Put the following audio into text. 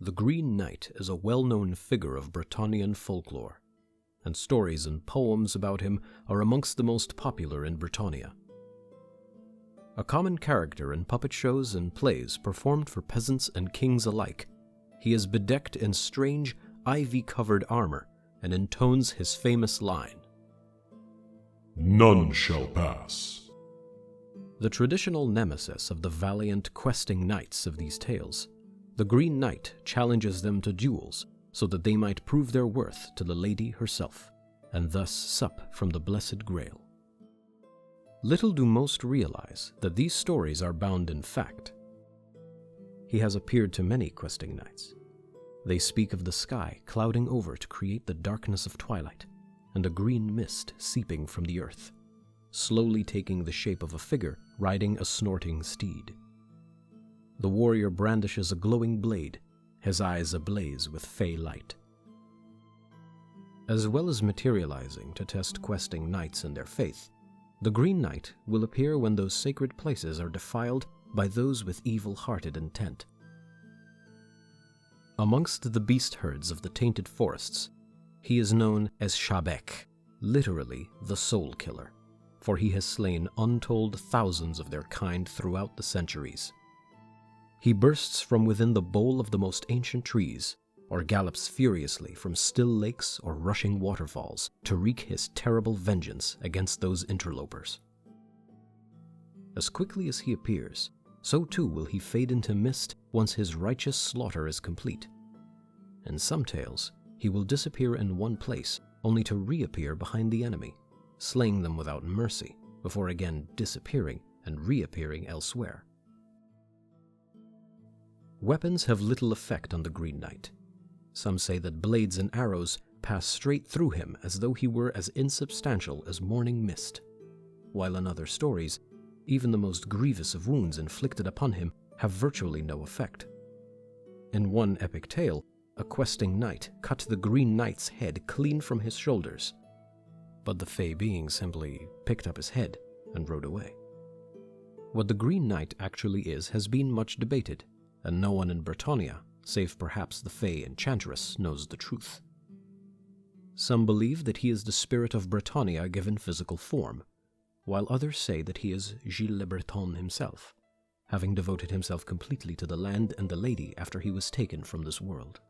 The Green Knight is a well-known figure of Bretonnian folklore, and stories and poems about him are amongst the most popular in Bretonnia. A common character in puppet shows and plays performed for peasants and kings alike, he is bedecked in strange, ivy-covered armor and intones his famous line, "None shall pass." The traditional nemesis of the valiant questing knights of these tales, the Green Knight challenges them to duels so that they might prove their worth to the lady herself, and thus sup from the blessed grail. Little do most realize that these stories are bound in fact. He has appeared to many questing knights. They speak of the sky clouding over to create the darkness of twilight, and a green mist seeping from the earth, slowly taking the shape of a figure riding a snorting steed. The warrior brandishes a glowing blade, his eyes ablaze with fey light. As well as materializing to test questing knights and their faith, the Green Knight will appear when those sacred places are defiled by those with evil-hearted intent. Amongst the beast herds of the tainted forests, he is known as Shabek, literally the soul killer, for he has slain untold thousands of their kind throughout the centuries. He bursts from within the bole of the most ancient trees, or gallops furiously from still lakes or rushing waterfalls to wreak his terrible vengeance against those interlopers. As quickly as he appears, so too will he fade into mist once his righteous slaughter is complete. In some tales, he will disappear in one place only to reappear behind the enemy, slaying them without mercy, before again disappearing and reappearing elsewhere. Weapons have little effect on the Green Knight. Some say that blades and arrows pass straight through him as though he were as insubstantial as morning mist, while in other stories, even the most grievous of wounds inflicted upon him have virtually no effect. In one epic tale, a questing knight cut the Green Knight's head clean from his shoulders, but the fey being simply picked up his head and rode away. What the Green Knight actually is has been much debated, and no one in Bretonnia, save perhaps the fey enchantress, knows the truth. Some believe that he is the spirit of Bretonnia given physical form, while others say that he is Gilles le Breton himself, having devoted himself completely to the land and the lady after he was taken from this world.